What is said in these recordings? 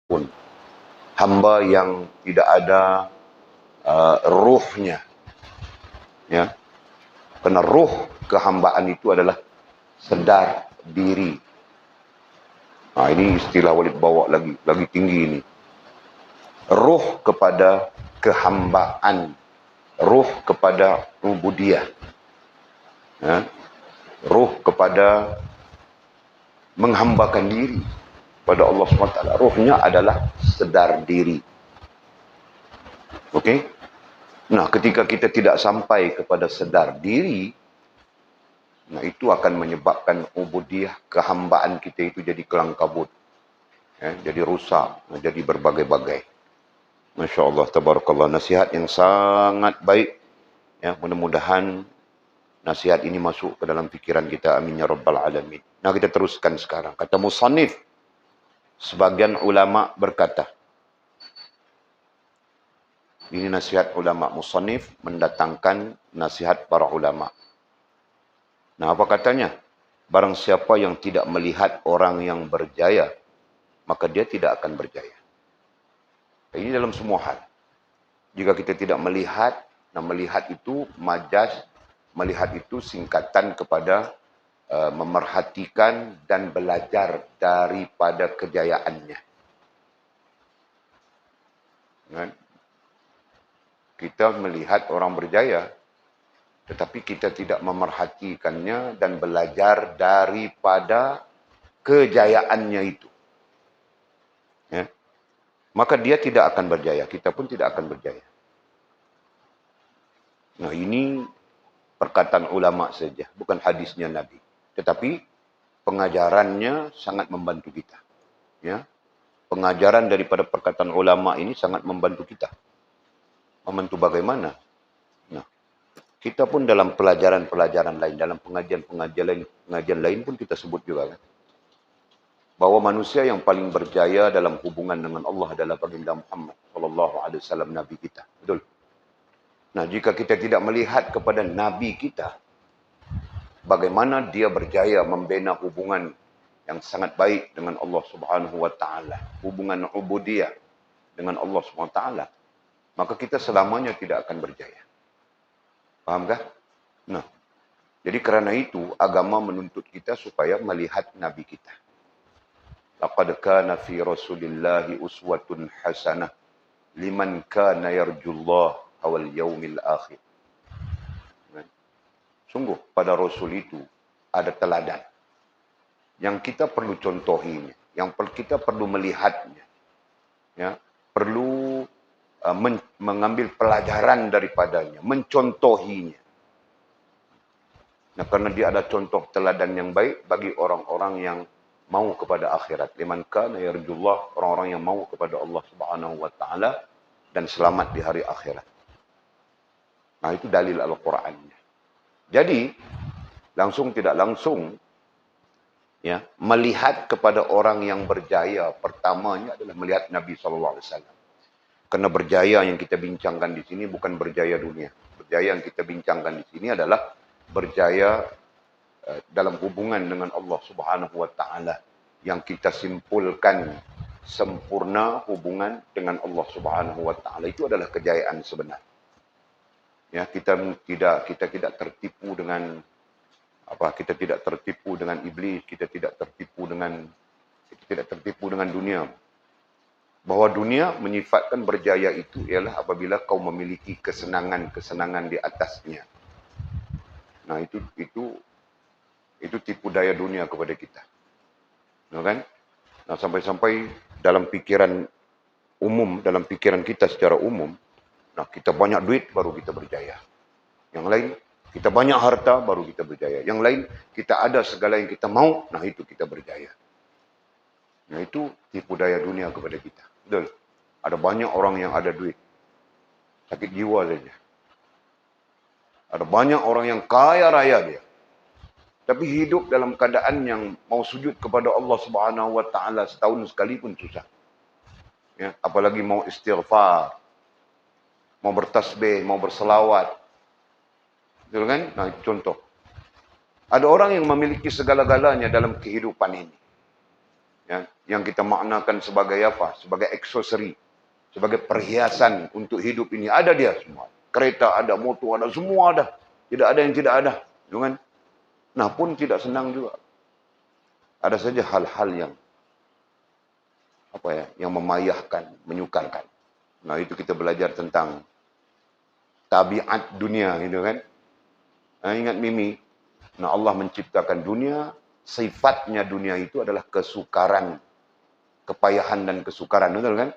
pun. Hamba yang tidak ada ruhnya. Ya. Karena ruh kehambaan itu adalah sedar diri. Nah, ini istilah Walid bawa lagi tinggi ini. Ruh kepada kehambaan. Ruh kepada ubudiyah. Ya. Ruh kepada menghambakan diri pada Allah SWT. Ruhnya adalah sedar diri. Okey? Nah, ketika kita tidak sampai kepada sedar diri, nah itu akan menyebabkan ubudiyah, kehambaan kita itu jadi kelang kabut. Ya, jadi rusak, jadi berbagai-bagai. Masya Allah, tabarakallah. Nasihat yang sangat baik. Ya, mudah-mudahan nasihat ini masuk ke dalam fikiran kita. Amin ya rabbal alamin. Nah, kita teruskan sekarang. Kata musannif, sebagian ulama berkata, ini nasihat ulama. Musannif mendatangkan nasihat para ulama. Nah, apa katanya? Barang siapa yang tidak melihat orang yang berjaya, maka dia tidak akan berjaya. Ini dalam semua hal. Jika kita tidak melihat, nah melihat itu majaz, melihat itu singkatan kepada memerhatikan dan belajar daripada kejayaannya. Kan? Kita melihat orang berjaya, tetapi kita tidak memerhatikannya dan belajar daripada kejayaannya itu. Ya. Maka dia tidak akan berjaya, kita pun tidak akan berjaya. Nah, ini perkataan ulama saja, bukan hadisnya Nabi. Tetapi pengajarannya sangat membantu kita. Ya. Pengajaran daripada perkataan ulama ini sangat membantu kita. Membantu bagaimana? Nah, kita pun dalam pelajaran-pelajaran lain, dalam pengajian lain pun kita sebut juga kan, bahwa manusia yang paling berjaya dalam hubungan dengan Allah adalah baginda Muhammad sallallahu alaihi wasallam, nabi kita. Betul? Nah, jika kita tidak melihat kepada nabi kita, bagaimana dia berjaya membina hubungan yang sangat baik dengan Allah Subhanahu wa taala, hubungan ubudiyah dengan Allah Subhanahu wa taala, maka kita selamanya tidak akan berjaya. Fahamkah? Nah, jadi kerana itu agama menuntut kita supaya melihat nabi kita. Laqad kana fi Rasulillahi uswatun hasanah liman kana yarjullah wal yaumil akhir. Sungguh pada Rasul itu ada teladan yang kita perlu contohinya, yang kita perlu melihatnya, ya, perlu mengambil pelajaran daripadanya, mencontohinya. Nah, karena dia ada contoh teladan yang baik bagi orang-orang yang mau kepada akhirat. Liman kana yarjullah, orang-orang yang mau kepada Allah Subhanahu wa taala dan selamat di hari akhirat. Nah, itu dalil Al-Qur'annya. Jadi, langsung tidak langsung, ya, melihat kepada orang yang berjaya, pertamanya adalah melihat Nabi SAW. Karena berjaya yang kita bincangkan di sini bukan berjaya dunia. Berjaya yang kita bincangkan di sini adalah berjaya dalam hubungan dengan Allah Subhanahu wa taala, yang kita simpulkan sempurna hubungan dengan Allah Subhanahu wa taala itu adalah kejayaan sebenar. Ya, kita tidak tertipu dengan kita tidak tertipu dengan iblis, kita tidak tertipu dengan dunia. Bahwa dunia menyifatkan berjaya itu ialah apabila kau memiliki kesenangan-kesenangan di atasnya. Nah, itu tipu daya dunia kepada kita. Nah, kan? Nah, sampai-sampai dalam pikiran umum, dalam pikiran kita secara umum, nah, kita banyak duit baru kita berjaya. Yang lain, kita banyak harta baru kita berjaya. Yang lain, kita ada segala yang kita mau, nah itu kita berjaya. Nah, itu tipu daya dunia kepada kita. Betul. Ada banyak orang yang ada duit, sakit jiwa saja. Ada banyak orang yang kaya raya dia, tapi hidup dalam keadaan yang mau sujud kepada Allah Subhanahu wa taala setahun sekali pun susah. Ya, apalagi mau istighfar, mau bertasbih, mau berselawat. Betul kan? Nah, contoh. Ada orang yang memiliki segala-galanya dalam kehidupan ini. Ya, yang kita maknakan sebagai apa? Sebagai aksesori, sebagai perhiasan untuk hidup ini. Ada dia semua. Kereta ada, motor ada, semua ada. Tidak ada yang tidak ada. Kan? Nah pun tidak senang juga. Ada saja hal-hal yang yang memayahkan, menyukarkan. Nah itu kita belajar tentang tabiat dunia, gitu kan? Nah, ingat Mimi, nah Allah menciptakan dunia, sifatnya dunia itu adalah kesukaran, kepayahan dan kesukaran, betul kan?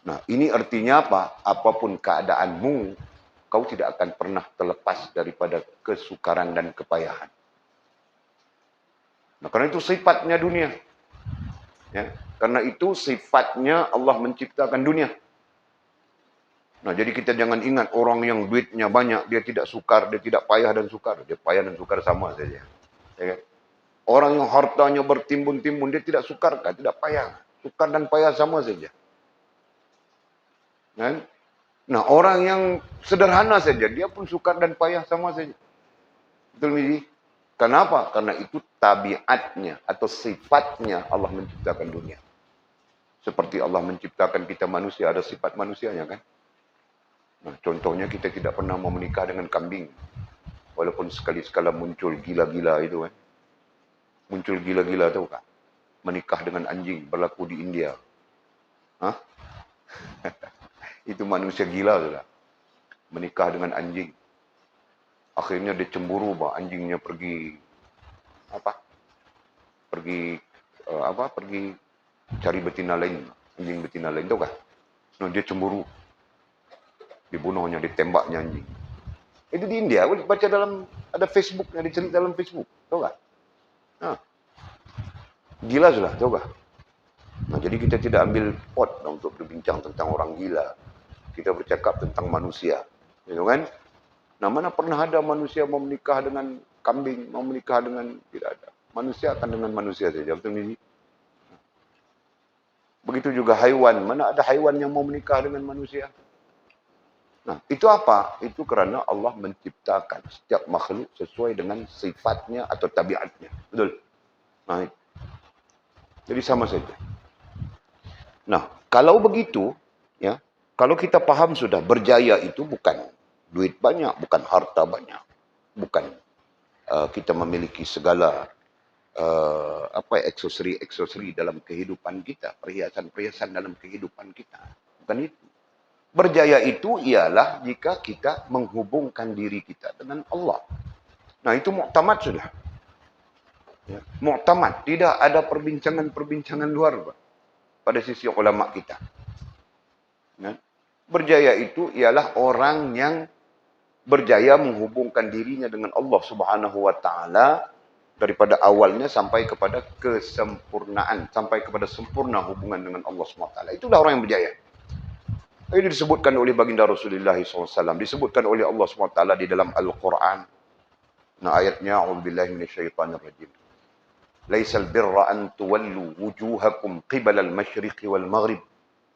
Nah ini artinya apa? Apapun keadaanmu, kau tidak akan pernah terlepas daripada kesukaran dan kepayahan. Nah karena itu sifatnya dunia. Ya, karena itu sifatnya Allah menciptakan dunia. Nah, jadi kita jangan ingat orang yang duitnya banyak, dia tidak sukar, dia tidak payah dan sukar. Dia payah dan sukar sama saja. Ya kan? Orang yang hartanya bertimbun-timbun, dia tidak sukar, tidak payah. Sukar dan payah sama saja. Kan? Nah, orang yang sederhana saja, dia pun sukar dan payah sama saja. Betul, Miji? Kenapa? Karena itu tabiatnya atau sifatnya Allah menciptakan dunia. Seperti Allah menciptakan kita manusia, ada sifat manusianya kan? Nah, contohnya kita tidak pernah mau menikah dengan kambing. Walaupun sekali-sekala muncul gila-gila itu kan. Muncul gila-gila tahu kan? Menikah dengan anjing berlaku di India. Hah? Itu manusia gila sudah. Menikah dengan anjing. Akhirnya dia cemburu bah anjingnya pergi pergi cari betina lain, anjing betina lain tahu kan? Nah, dia cemburu. Dibunuhnya, ditembaknya anjing. Itu di India, boleh baca ada Facebooknya, dicerita dalam Facebook, tahu gak? Nah, gila sudah, tahu gak? Nah, jadi kita tidak ambil pot untuk berbincang tentang orang gila. Kita bercakap tentang manusia, gitu kan? Nah, mana pernah ada manusia mau menikah dengan kambing, mau menikah dengan, tidak ada. Manusia akan dengan manusia saja, betul ini? Begitu juga haiwan, mana ada haiwan yang mau menikah dengan manusia? Nah, itu apa? Itu karena Allah menciptakan setiap makhluk sesuai dengan sifatnya atau tabiatnya. Betul? Nah, jadi sama saja. Nah, kalau begitu, ya, kalau kita paham sudah berjaya itu bukan duit banyak, bukan harta banyak, bukan kita memiliki segala aksesori dalam kehidupan kita, perhiasan-perhiasan dalam kehidupan kita. Bukan itu. Berjaya itu ialah jika kita menghubungkan diri kita dengan Allah. Nah, itu muktamad sudah. Ya, muktamad. Tidak ada perbincangan-perbincangan luar Pak, pada sisi ulama kita. Ya. Berjaya itu ialah orang yang berjaya menghubungkan dirinya dengan Allah Subhanahu wa taala daripada awalnya sampai kepada kesempurnaan, sampai kepada sempurna hubungan dengan Allah Subhanahu wa taala. Itulah orang yang berjaya. Ini disebutkan oleh baginda Rasulullah SAW. Disebutkan oleh Allah SWT di dalam Al-Quran. Nah ayatnya, A'udzubillahi minasyaitanirrajim. Laisal birra an tuwallu wujuhakum qibala al-masyriqi wal-maghrib.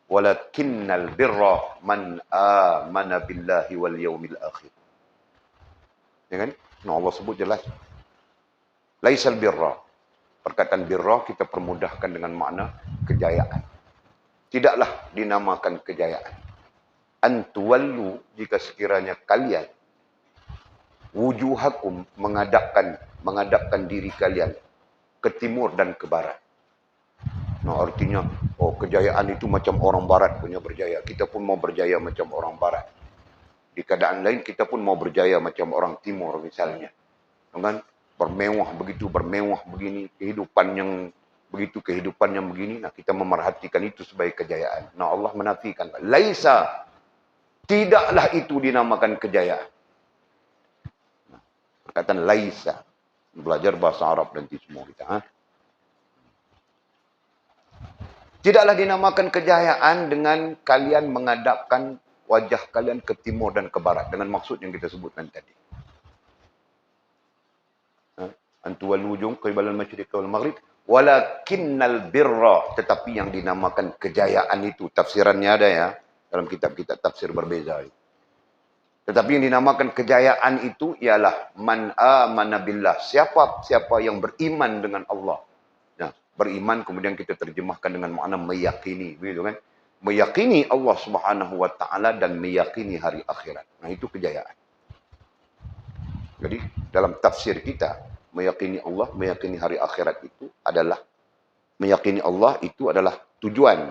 Walakinnal birra man amana billahi wal yawmil akhir. Ya kan? Nah Allah sebut jelas. Laisal birra. Perkataan birra kita permudahkan dengan makna kejayaan. Tidaklah dinamakan kejayaan. Antuwallu jika sekiranya kalian wujuhakum menghadapkan diri kalian ke timur dan ke barat. Nah artinya kejayaan itu macam orang barat punya berjaya. Kita pun mau berjaya macam orang barat. Di keadaan lain kita pun mau berjaya macam orang timur misalnya. Kan bermewah begini, kehidupan yang begini. Nah kita memerhatikan itu sebagai kejayaan. Nah Allah menafikan. Laisa, tidaklah itu dinamakan kejayaan. Nah, perkataan laisa. Belajar bahasa Arab nanti semua kita. Tidaklah dinamakan kejayaan dengan kalian menghadapkan wajah kalian ke timur dan ke barat. Dengan maksud yang kita sebutkan tadi. Antuwal wujung qibala al-masyriq wal maghrib. Walakinnal birra. Tetapi yang dinamakan kejayaan itu. Tafsirannya ada ya. Dalam kitab-kitab tafsir berbeza. Tetapi yang dinamakan kejayaan itu ialah man amana billah. Siapa yang beriman dengan Allah. Nah, beriman kemudian kita terjemahkan dengan makna meyakini, begitu kan? Meyakini Allah Subhanahu wa taala dan meyakini hari akhirat. Nah, itu kejayaan. Jadi, dalam tafsir kita, meyakini Allah, meyakini hari akhirat itu adalah meyakini Allah itu adalah tujuan.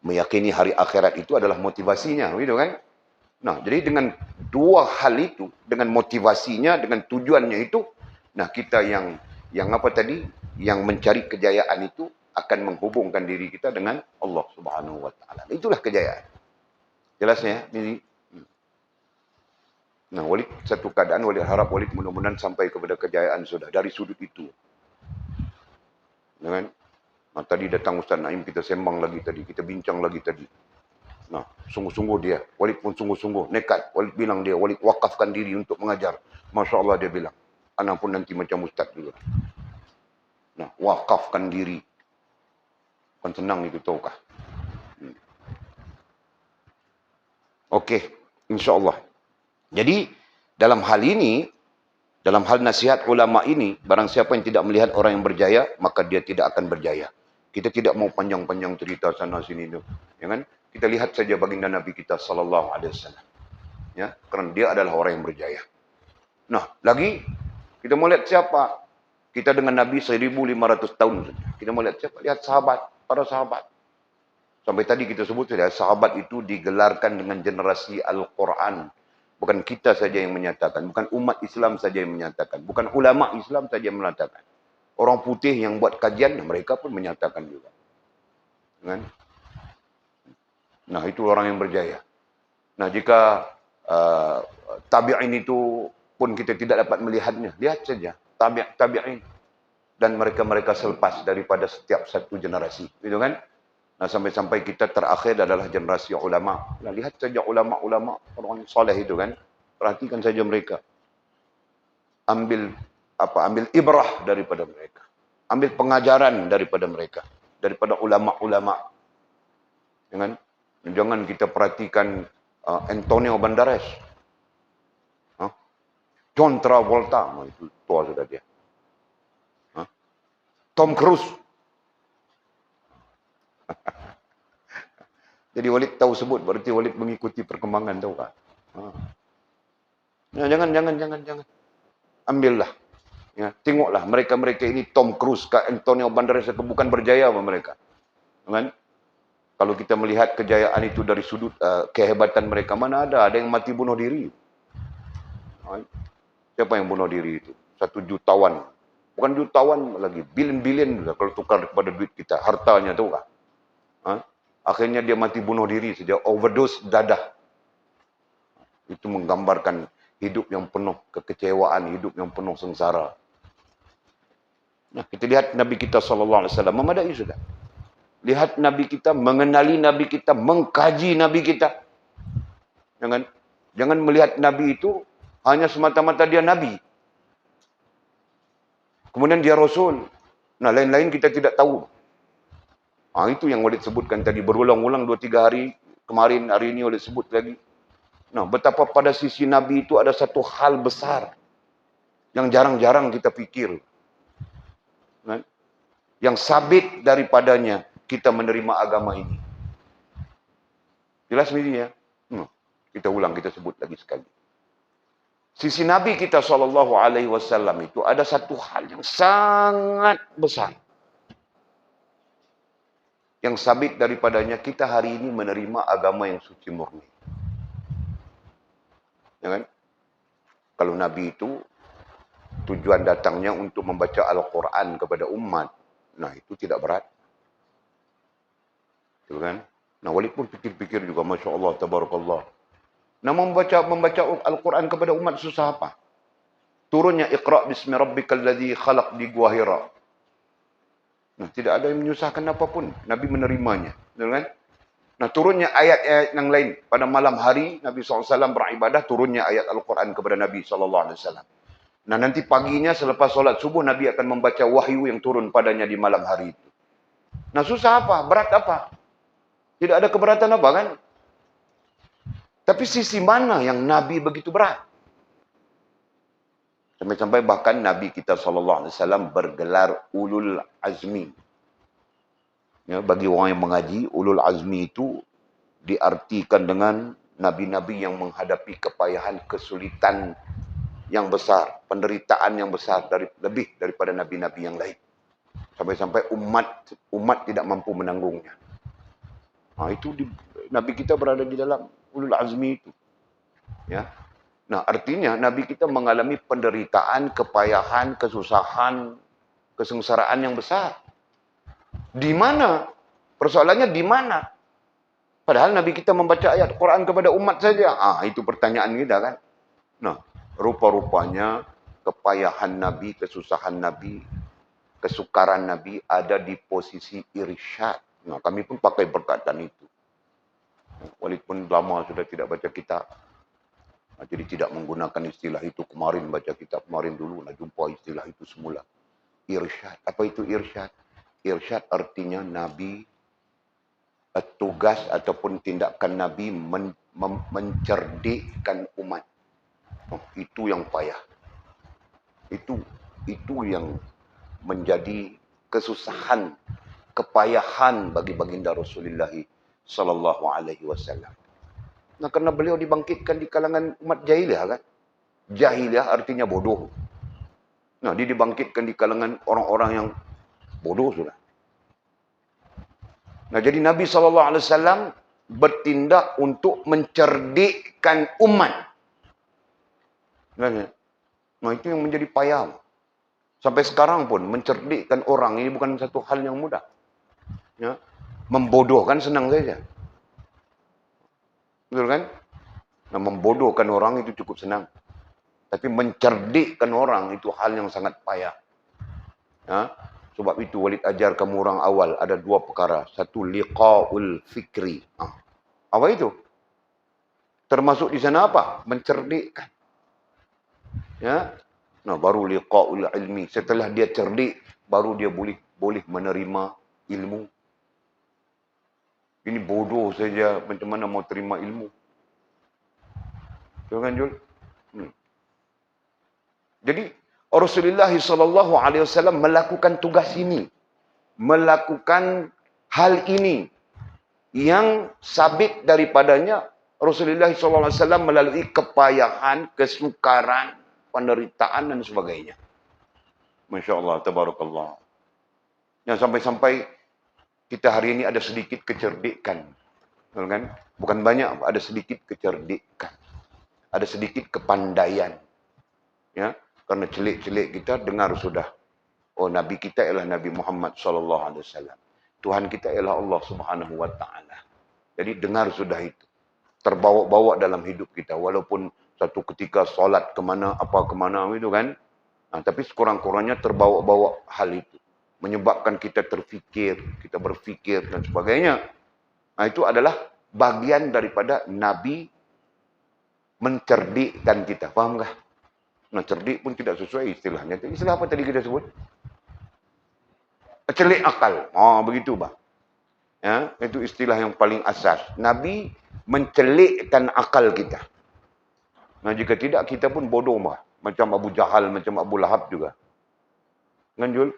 Meyakini hari akhirat itu adalah motivasinya, begitu kan? Nah, jadi dengan dua hal itu, dengan motivasinya, dengan tujuannya itu, nah kita yang apa tadi, yang mencari kejayaan itu akan menghubungkan diri kita dengan Allah Subhanahu wa taala. Itulah kejayaan. Jelasnya ini. Nah, Walid satu keadaan Walid harap Walid mudah-mudahan sampai kepada kejayaan sudah dari sudut itu. Kan? Nah, tadi datang Ustaz Naim, kita sembang lagi tadi, kita bincang lagi tadi. Nah, sungguh-sungguh dia. Walid pun sungguh-sungguh nekat. Walid bilang dia, Walid wakafkan diri untuk mengajar. Masya Allah dia bilang. Anak pun nanti macam Ustaz juga. Nah, wakafkan diri. Bukan senang itu, tahukah? Okey, insya Allah. Jadi, dalam hal ini, dalam hal nasihat ulama ini, barang siapa yang tidak melihat orang yang berjaya, maka dia tidak akan berjaya. Kita tidak mau panjang-panjang cerita sana sini itu, ya kan? Kita lihat saja baginda Nabi kita sallallahu alaihi wasallam. Ya, karena dia adalah orang yang berjaya. Nah, lagi kita mau lihat siapa? Kita dengan Nabi 1500 tahun. Kita mau lihat siapa? Lihat sahabat, para sahabat. Sampai tadi kita sebut sudah, sahabat itu digelarkan dengan generasi Al-Quran. Bukan kita saja yang menyatakan, bukan umat Islam saja yang menyatakan, bukan ulama Islam saja yang menyatakan. Orang putih yang buat kajian, mereka pun menyatakan juga. Kan? Nah, itu orang yang berjaya. Nah, jika tabi'in itu pun kita tidak dapat melihatnya, lihat saja tabi'in dan mereka-mereka selepas daripada setiap satu generasi, gitu kan? Nah, sampai-sampai kita terakhir adalah generasi ulama. Nah, lihat saja ulama-ulama orang soleh itu kan, perhatikan saja mereka. Ambil ibrah daripada mereka, ambil pengajaran daripada mereka, daripada ulama-ulama, kan? Jangan kita perhatikan Antonio Banderas, John Travolta, itu tua sudah dia, Tom Cruise. Jadi Walid tahu sebut, berarti Walid mengikuti perkembangan, tahu kan? Ya, jangan. Ambillah. Ya, tengoklah mereka-mereka ini, Tom Cruise, Antonio Banderas, bukan berjaya apa mereka. Kan? Kalau kita melihat kejayaan itu dari sudut kehebatan mereka, mana ada yang mati bunuh diri. Siapa yang bunuh diri itu? 1 jutawan. Bukan jutawan lagi, billion kalau tukar kepada duit kita, hartanya, tahu kan? Akhirnya dia mati bunuh diri saja, overdose dadah. Itu menggambarkan hidup yang penuh kekecewaan, hidup yang penuh sengsara. Nah, kita lihat Nabi kita SAW, memadai sudah. Lihat Nabi kita, mengenali Nabi kita, mengkaji Nabi kita. Jangan melihat Nabi itu hanya semata-mata dia Nabi. Kemudian dia Rasul. Nah, lain-lain kita tidak tahu. Itu yang Walid sebutkan tadi, berulang-ulang 2-3 hari. Kemarin, hari ini Walid sebut lagi. Nah, betapa pada sisi Nabi itu ada satu hal besar yang jarang-jarang kita pikir. Yang sabit daripadanya kita menerima agama ini. Jelas ini ya? Kita ulang, kita sebut lagi sekali. Sisi Nabi kita SAW itu ada satu hal yang sangat besar. Yang sabit daripadanya kita hari ini menerima agama yang suci murni. Ya kan? Kalau Nabi itu tujuan datangnya untuk membaca Al-Quran kepada umat, nah itu tidak berat. Gitu kan? Nah, Walid pun pikir-pikir juga, Masya Allah, Tabarakallah. Nah, membaca Al-Quran kepada umat susah apa? Turunnya Iqra' bismi rabbikal ladzi khalaq di Gua Hira. Nah, tidak ada yang menyusahkan apapun. Nabi menerimanya. Gitu kan? Nah, turunnya ayat-ayat yang lain. Pada malam hari, Nabi SAW beribadah, turunnya ayat Al-Quran kepada Nabi SAW. Nah, nanti paginya selepas solat subuh, Nabi akan membaca wahyu yang turun padanya di malam hari itu. Nah, susah apa? Berat apa? Tidak ada keberatan apa kan? Tapi sisi mana yang Nabi begitu berat? Sampai-sampai bahkan Nabi kita SAW bergelar ulul azmi. Ya, bagi orang yang mengaji, ulul azmi itu diartikan dengan nabi-nabi yang menghadapi kepayahan, kesulitan yang besar, penderitaan yang besar lebih daripada nabi-nabi yang lain. Sampai-sampai umat tidak mampu menanggungnya. Nah, nabi kita berada di dalam ulul azmi itu. Ya. Nah, artinya nabi kita mengalami penderitaan, kepayahan, kesusahan, kesengsaraan yang besar. Di mana? Persoalannya di mana? Padahal nabi kita membaca ayat Quran kepada umat saja. Itu pertanyaan kita kan. Nah, rupa-rupanya kepayahan nabi, kesusahan nabi, kesukaran nabi ada di posisi irsyad. Nah, kami pun pakai perkataan itu. Walaupun lama sudah tidak baca kitab. Jadi tidak menggunakan istilah itu. Kemarin baca kitab, kemarin dulu nak jumpa istilah itu semula. Irsyad. Apa itu irsyad? Irsyad artinya Nabi, tugas ataupun tindakan Nabi mencerdikkan umat. Itu yang payah. Itu yang menjadi kesusahan, kepayahan bagi baginda Rasulullah sallallahu alaihi wasallam. Nah, karena beliau dibangkitkan di kalangan umat jahiliyah kan? Jahiliyah artinya bodoh. Nah, dia dibangkitkan di kalangan orang-orang yang bodoh sudah. Nah, jadi Nabi SAW bertindak untuk mencerdikkan umat. Nah, itu yang menjadi payah. Sampai sekarang pun mencerdikkan orang ini bukan satu hal yang mudah. Ya. Membodohkan senang saja. Betul kan? Nah, membodohkan orang itu cukup senang. Tapi mencerdikkan orang itu hal yang sangat payah. Ya. Sebab itu Walid ajar kamu orang awal ada dua perkara. Satu liqa'ul fikri. Apa itu? Termasuk di sana apa? Mencerdikkan. Ya. Nah, baru liqa'ul ilmi. Setelah dia cerdik, baru dia boleh menerima ilmu. Ini bodoh saja macam mana mau terima ilmu. Betul kan, Jul? Jadi Rasulullah SAW melakukan tugas ini. Melakukan hal ini. Yang sabit daripadanya Rasulullah SAW melalui kepayahan, kesukaran, penderitaan dan sebagainya. Masya Allah, tabarakallah. Yang sampai-sampai kita hari ini ada sedikit kecerdikan. Betul kan? Bukan banyak, ada sedikit kecerdikan. Ada sedikit kepandaian. Ya, karena celik-celik kita dengar sudah. Oh, Nabi kita ialah Nabi Muhammad SAW. Tuhan kita ialah Allah Subhanahu Wa Taala. Jadi dengar sudah itu. Terbawa-bawa dalam hidup kita. Walaupun satu ketika solat kemana itu kan. Nah, tapi sekurang-kurangnya terbawa-bawa hal itu. Menyebabkan kita terfikir, kita berfikir dan sebagainya. Nah, itu adalah bagian daripada Nabi mencerdikkan kita. Fahamkah? Nah, cerdik pun tidak sesuai istilahnya. Istilah apa tadi kita sebut? Celik akal. Begitu, Bang. Ya, itu istilah yang paling asas. Nabi mencelikkan akal kita. Nah, jika tidak, kita pun bodoh, Bang. Macam Abu Jahal, macam Abu Lahab juga. Nganjul?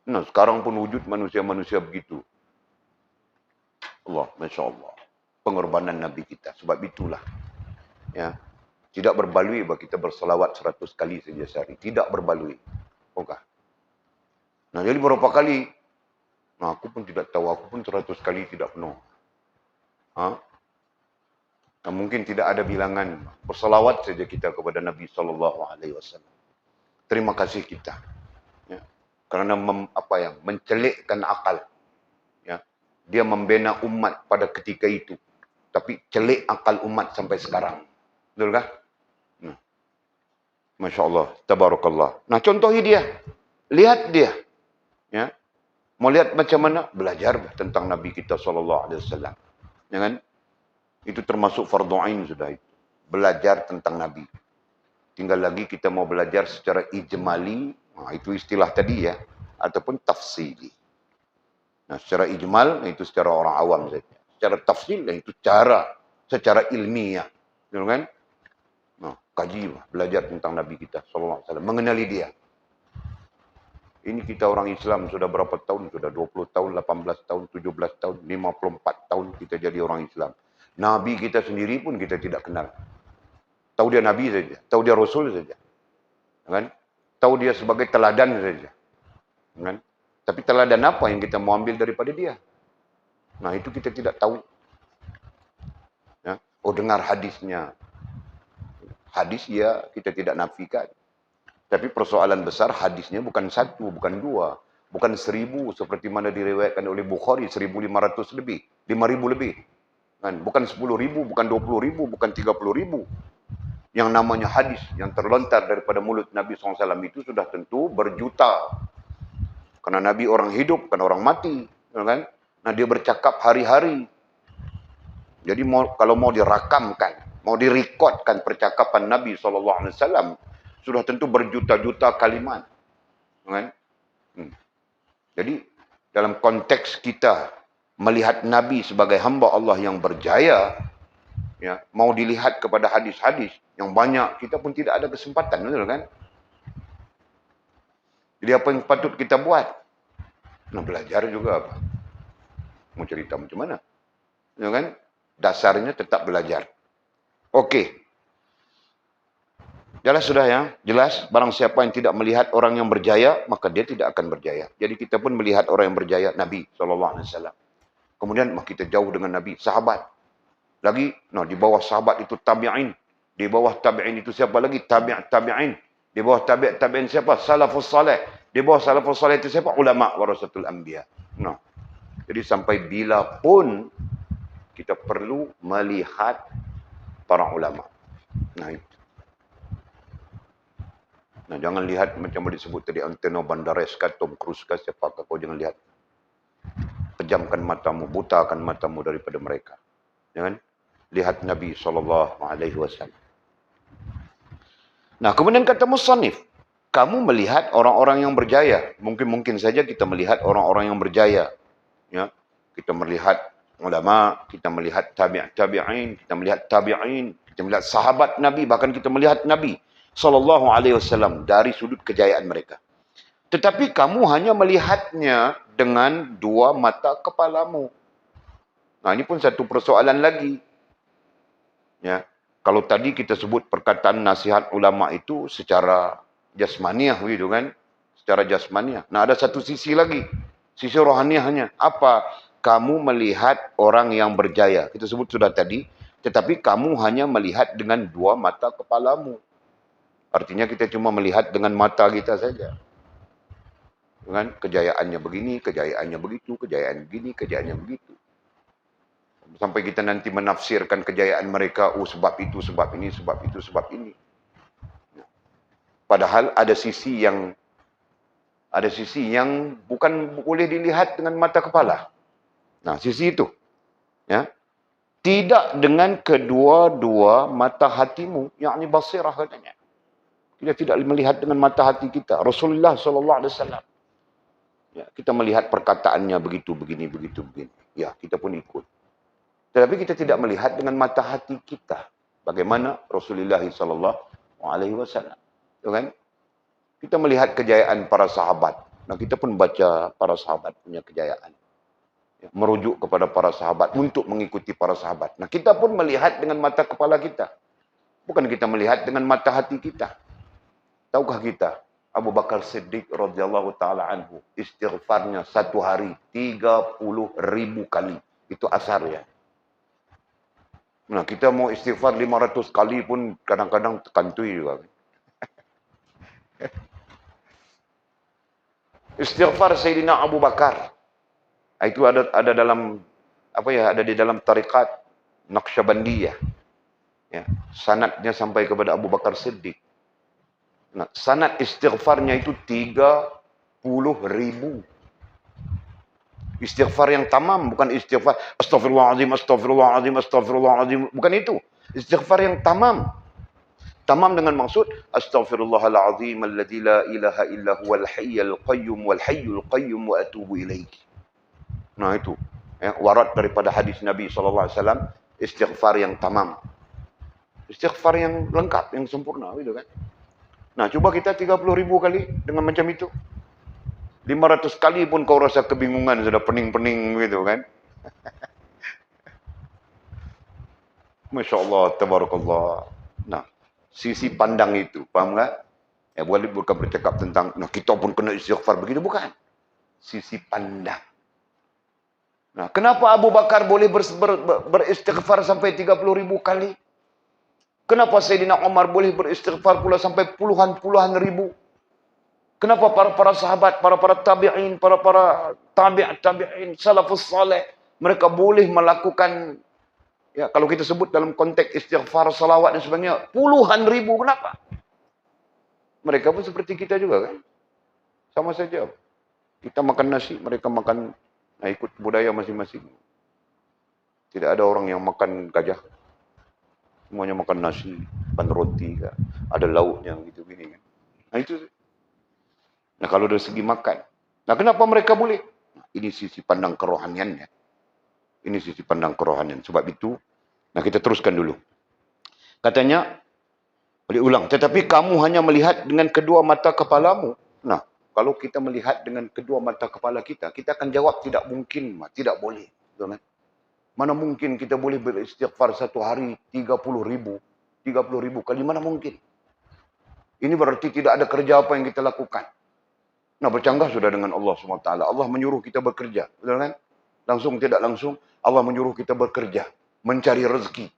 Nah, sekarang pun wujud manusia-manusia begitu. Allah, Masya Allah. Pengorbanan Nabi kita. Sebab itulah. Ya. Tidak berbaloi bahawa kita bersalawat 100 kali saja sehari. Tidak berbaloi. Okah. Nah, jadi berapa kali? Nah, aku pun tidak tahu. Aku pun 100 kali tidak penuh. Nah, mungkin tidak ada bilangan. Bersalawat saja kita kepada Nabi SAW. Terima kasih kita. Ya. Karena mencelikkan akal. Ya. Dia membina umat pada ketika itu. Tapi celik akal umat sampai sekarang. Betul kah? Nah. Masya Allah. Tabarakallah. Nah, contohi dia. Lihat dia. Ya. Mau lihat macam mana? Belajar tentang Nabi kita SAW. Ya kan? Itu termasuk fardu ain sudah itu. Belajar tentang Nabi. Tinggal lagi kita mau belajar secara ijmali. Nah, itu istilah tadi ya. Ataupun tafsili. Nah, secara ijmal, itu secara orang awam saja. Secara tafsil, itu secara ilmiah. Betul kan? Nah, kaji, belajar tentang Nabi kita SAW. Mengenali dia. Ini kita orang Islam sudah berapa tahun? Sudah 20 tahun, 18 tahun, 17 tahun, 54 tahun kita jadi orang Islam. Nabi kita sendiri pun kita tidak kenal. Tahu dia Nabi saja, tahu dia Rasul saja. Kan? Tahu dia sebagai teladan saja. Kan? Tapi teladan apa yang kita mau ambil daripada dia? Nah, itu kita tidak tahu. Ya? Oh, dengar hadisnya. Hadis ya kita tidak nafikan. Tapi persoalan besar hadisnya bukan satu, bukan dua, bukan 1000 seperti mana diriwayatkan oleh Bukhari, 1500 lebih, 5000 lebih. Kan? Bukan 10.000, bukan 20.000, bukan 30.000. Yang namanya hadis yang terlontar daripada mulut Nabi SAW itu sudah tentu berjuta. Karena Nabi orang hidup, bukan orang mati. Kan? Nah, dia bercakap hari-hari. Jadi kalau mau dirakamkan, mau direkodkan percakapan Nabi SAW, sudah tentu berjuta-juta kalimat. Kan? Jadi, dalam konteks kita melihat Nabi sebagai hamba Allah yang berjaya, ya, mau dilihat kepada hadis-hadis yang banyak, kita pun tidak ada kesempatan. Betul kan? Jadi apa yang patut kita buat? Nah, belajar juga apa? Mau cerita macam mana? Ya kan? Dasarnya tetap belajar. Okey. Jelas sudah ya? Jelas, barang siapa yang tidak melihat orang yang berjaya, maka dia tidak akan berjaya. Jadi kita pun melihat orang yang berjaya, Nabi SAW. Kemudian kita jauh dengan Nabi, sahabat. Lagi, nah di bawah sahabat itu tabi'in. Di bawah tabi'in itu siapa lagi? Tabi'in. Di bawah tabi'in siapa? Salafus salih. Di bawah salafus salih itu siapa? Ulama warasatul anbiya. Nah, jadi sampai bila pun kita perlu melihat para ulama. Nah, itu. Nah, jangan lihat macam disebut tadi Antonio Banderas, Tom Cruise, siapakah kau, jangan lihat. Pejamkan matamu, butakan matamu daripada mereka. Jangan lihat Nabi SAW. Nah, kemudian kata musannif, kamu melihat orang-orang yang berjaya. Mungkin saja kita melihat orang-orang yang berjaya. Ya, kita melihat ulama, kita melihat tabi'in, kita melihat tabi'in, kita melihat sahabat Nabi, bahkan kita melihat Nabi SAW dari sudut kejayaan mereka. Tetapi kamu hanya melihatnya dengan dua mata kepalamu. Nah, ini pun satu persoalan lagi. Ya, kalau tadi kita sebut perkataan nasihat ulama itu secara jasmaniah gitu kan, secara jasmaniah. Nah, ada satu sisi lagi, sisi rohaniahnya. Apa? Kamu melihat orang yang berjaya. Kita sebut sudah tadi, tetapi kamu hanya melihat dengan dua mata kepalamu. Artinya kita cuma melihat dengan mata kita saja. Kan? Kejayaannya begini, kejayaannya begitu, kejayaan begini, kejayaannya begitu. Sampai kita nanti menafsirkan kejayaan mereka, oh sebab itu, sebab ini, sebab itu, sebab ini. Padahal ada sisi yang bukan boleh dilihat dengan mata kepala. Nah, sisi itu. Ya. Tidak dengan kedua-dua mata hatimu, yakni basirah katanya. Kita tidak melihat dengan mata hati kita. Rasulullah SAW. Ya, kita melihat perkataannya begitu, begini, begitu, begini. Ya, kita pun ikut. Tetapi kita tidak melihat dengan mata hati kita. Bagaimana Rasulullah SAW. Kan? Kita melihat kejayaan para sahabat. Nah, kita pun baca para sahabat punya kejayaan. Ya, merujuk kepada para sahabat untuk mengikuti para sahabat. Nah, kita pun melihat dengan mata kepala kita. Bukan kita melihat dengan mata hati kita. Tahukah kita, Abu Bakar Siddiq radhiyallahu ta'ala anhu, istighfarnya satu hari 30.000 kali. Itu asar ya. Nah, kita mau istighfar 500 kali pun kadang-kadang terkantui juga. Istighfar Sayyidina Abu Bakar. Itu ada dalam ada di dalam tarikat Naqsyabandiyah. Ya, sanadnya sampai kepada Abu Bakar Siddiq. Nah, sanad istighfarnya itu 30.000. Istighfar yang tamam, bukan istighfar astagfirullahaladzim, astagfirullahaladzim, astagfirullahaladzim. Bukan itu. Istighfar yang tamam. Tamam dengan maksud astaghfirullahaladzim alladzi la ilaha illa huwal hayyul qayyum wal hayyul qayyum wa atubu ilaih. Nah, itu. Ya, warat daripada hadis Nabi SAW, istighfar yang tamam. Istighfar yang lengkap, yang sempurna. Gitu kan? Nah, coba kita 30.000 kali dengan macam itu. 500 kali pun kau rasa kebingungan, sudah pening-pening gitu kan. Masya Allah, tabarakallah. Nah, sisi pandang itu, paham tak? Ya, bukan bercakap tentang, nah kita pun kena istighfar begitu, bukan. Sisi pandang. Nah, kenapa Abu Bakar boleh beristighfar sampai 30.000 kali? Kenapa Sayyidina Umar boleh beristighfar pula sampai puluhan ribu? Kenapa para sahabat, para tabi'in, para tabi'in, salafus saleh, mereka boleh melakukan, ya kalau kita sebut dalam konteks istighfar, salawat dan sebagainya, puluhan ribu, kenapa? Mereka pun seperti kita juga kan? Sama saja. Kita makan nasi, mereka makan, ikut budaya masing-masing. Tidak ada orang yang makan gajah. Semuanya makan nasi, makan roti, kan? Ada lauknya gitu gini kan. Nah itu. Nah kalau dari segi makan. Nah kenapa mereka boleh? Nah, ini sisi pandang kerohaniannya. Ini sisi pandang kerohanian. Sebab itu, nah kita teruskan dulu. Katanya, boleh ulang. Tetapi kamu hanya melihat dengan kedua mata kepalamu. Nah, kalau kita melihat dengan kedua mata kepala kita, kita akan jawab tidak mungkin, tidak boleh. Betul kan? Mana mungkin kita boleh beristighfar satu hari 30.000 kali, mana mungkin? Ini berarti tidak ada kerja apa yang kita lakukan. Nah, bercanggah sudah dengan Allah SWT. Allah menyuruh kita bekerja. Betul kan? Langsung tidak langsung, Allah menyuruh kita bekerja. Mencari rezeki.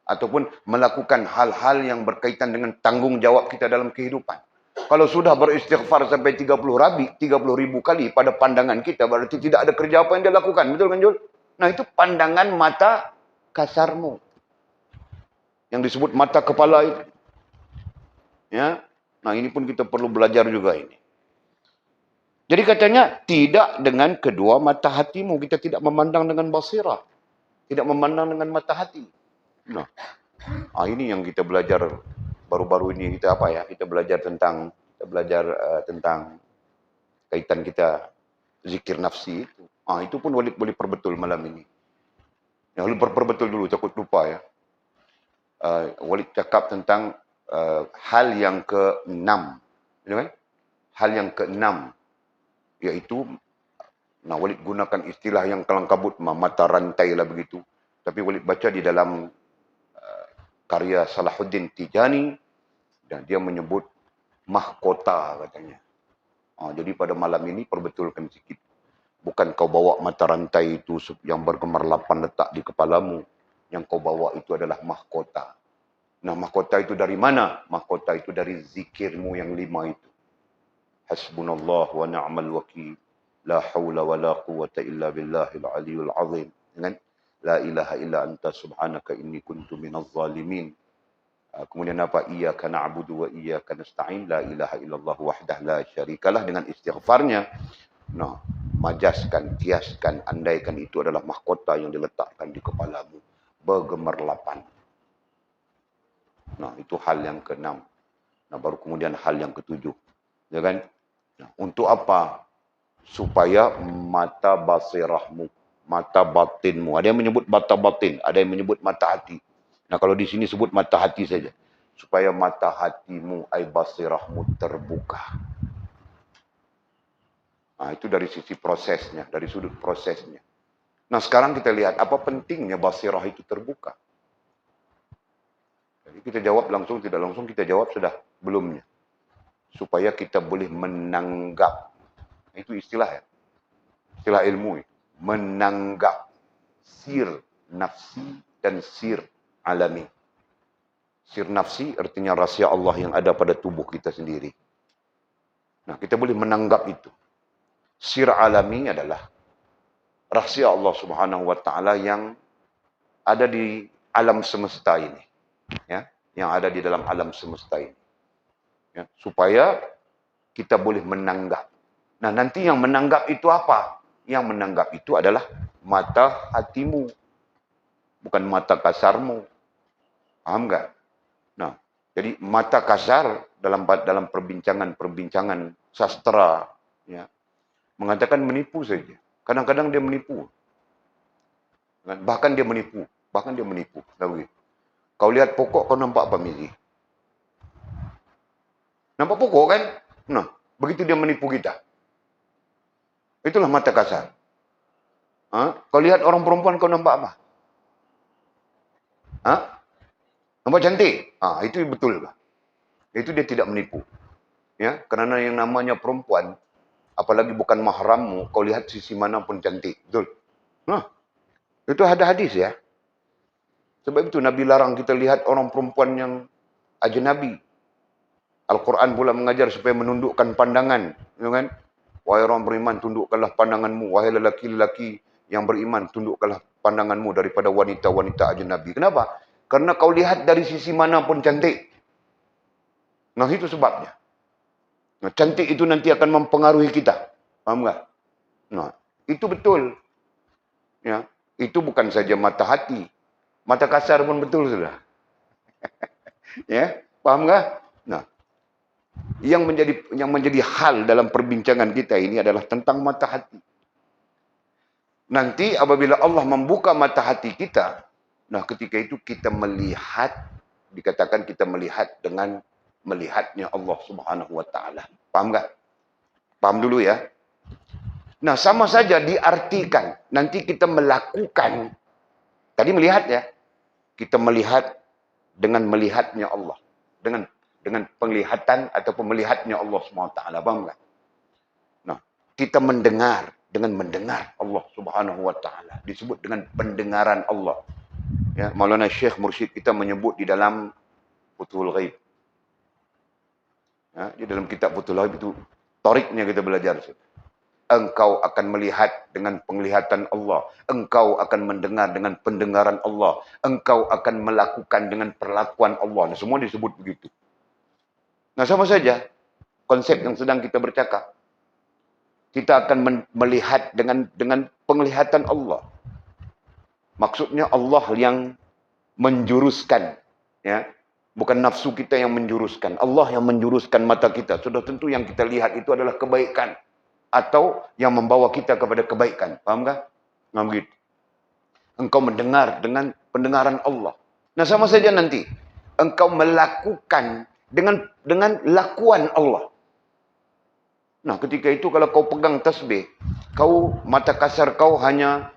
Ataupun melakukan hal-hal yang berkaitan dengan tanggung jawab kita dalam kehidupan. Kalau sudah beristighfar sampai 30.000 kali pada pandangan kita, berarti tidak ada kerja apa yang dia lakukan. Betul kan, Jul? Nah, itu pandangan mata kasarmu. Yang disebut mata kepala itu. Ya. Nah, ini pun kita perlu belajar juga ini. Jadi katanya, tidak dengan kedua mata hatimu. Kita tidak memandang dengan basirah. Tidak memandang dengan mata hati. Nah, ini yang kita belajar baru-baru ini. Kita apa ya? Kita belajar tentang kaitan kita zikir nafsi itu. Itu pun Walid boleh perbetul malam ini. Ya, Walid perbetul dulu, takut lupa ya. Walid cakap tentang hal yang ke-6. Hal yang ke-6. Iaitu, nah Walid gunakan istilah yang kelang kabut, mata rantai lah begitu. Tapi Walid baca di dalam karya Salahuddin Tijani, dan dia menyebut mahkota katanya. Jadi pada malam ini perbetulkan sikit. Bukan kau bawa mata rantai itu yang bergemerlapan letak di kepalamu. Yang kau bawa itu adalah mahkota. Nah, mahkota itu dari mana? Mahkota itu dari zikirmu yang 5 itu. Hasbunallah wa ni'mal wakil. La hawla wa la quwata illa billahil aliyul azim. Dengan la ilaha illa anta subhanaka inni kuntu minaz zalimin. Kemudian apa? Iyyaka na'budu wa iyyaka nasta'in. La ilaha illallah wahdah la syarikalah. Dengan istighfarnya. Nah, majaskan, kiaskan, andaikan itu adalah mahkota yang diletakkan di kepalamu. Bergemerlapan. Nah, itu hal yang ke-6. Nah, baru kemudian hal yang ke-7. Ya kan? Nah, untuk apa? Supaya mata basirahmu, mata batinmu. Ada yang menyebut mata batin, ada yang menyebut mata hati. Nah, kalau di sini sebut mata hati saja. Supaya mata hatimu, ay basirahmu terbuka. Nah, itu dari sisi prosesnya, dari sudut prosesnya. Nah, sekarang kita lihat apa pentingnya basirah itu terbuka. Jadi kita jawab langsung, tidak langsung kita jawab sudah belumnya. Supaya kita boleh menanggap. Itu istilah ya. Istilah ilmu. Menanggap sir nafsi dan sir alami. Sir nafsi artinya rahsia Allah yang ada pada tubuh kita sendiri. Nah, kita boleh menanggap itu. Sir alami adalah rahsia Allah Subhanahu wa taala yang ada di alam semesta ini. Ya, yang ada di dalam alam semesta ini. Ya, supaya kita boleh menanggap. Nah, nanti yang menanggap itu apa? Yang menanggap itu adalah mata hatimu. Bukan mata kasarmu. Paham enggak? Nah, jadi mata kasar dalam perbincangan sastra, ya, mengatakan menipu saja. Kadang-kadang dia menipu. Bahkan dia menipu. Kau lihat pokok, kau nampak apa, Mizi? Nampak pokok kan? Nah, begitu dia menipu kita. Itulah mata kasar. Kau lihat orang perempuan, kau nampak apa? Nampak cantik? Itu betul. Itu dia tidak menipu. Ya, kerana yang namanya perempuan, apalagi bukan mahrammu, kau lihat sisi mana pun cantik. Betul? Itu ada hadis ya. Sebab itu Nabi larang kita lihat orang perempuan yang ajnabi. Al-Quran pula mengajar supaya menundukkan pandangan. Ya kan? Wahai orang beriman, tundukkanlah pandanganmu. Wahai lelaki-lelaki yang beriman, tundukkanlah pandanganmu daripada wanita-wanita ajnabi. Kenapa? Karena kau lihat dari sisi mana pun cantik. Nah, itu sebabnya. Nah, cantik itu nanti akan mempengaruhi kita. Faham tak? Nah, itu betul. Ya, itu bukan saja mata hati. Mata kasar pun betul sudah. Ya, paham tak? Nah, yang menjadi hal dalam perbincangan kita ini adalah tentang mata hati. Nanti apabila Allah membuka mata hati kita, nah ketika itu kita melihat, dikatakan kita melihat dengan melihatnya Allah Subhanahu wa taala. Paham tak? Paham dulu ya. Nah, sama saja diartikan nanti kita melakukan. Tadi melihat ya. Kita melihat dengan melihatnya Allah. Dengan penglihatan atau melihatnya Allah SWT. Paham tak? Nah, kita mendengar dengan mendengar Allah Subhanahu wa taala. Disebut dengan pendengaran Allah. Ya, Maulana Syekh Mursyid kita menyebut di dalam Futhul Ghaib. Ya, di dalam kitab Futhul Ghaib itu tariknya kita belajar. Engkau akan melihat dengan penglihatan Allah. Engkau akan mendengar dengan pendengaran Allah. Engkau akan melakukan dengan perlakuan Allah. Nah, semua disebut begitu. Nah, sama saja konsep yang sedang kita bercakap. Kita akan melihat dengan penglihatan Allah. Maksudnya Allah yang menjuruskan. Ya. Bukan nafsu kita yang menjuruskan. Allah yang menjuruskan mata kita. Sudah tentu yang kita lihat itu adalah kebaikan. Atau yang membawa kita kepada kebaikan. Faham tak? Nah, begitu. Engkau mendengar dengan pendengaran Allah. Nah, sama saja nanti. Engkau melakukan dengan lakuan Allah. Nah, ketika itu kalau kau pegang tasbih, mata kasar kau hanya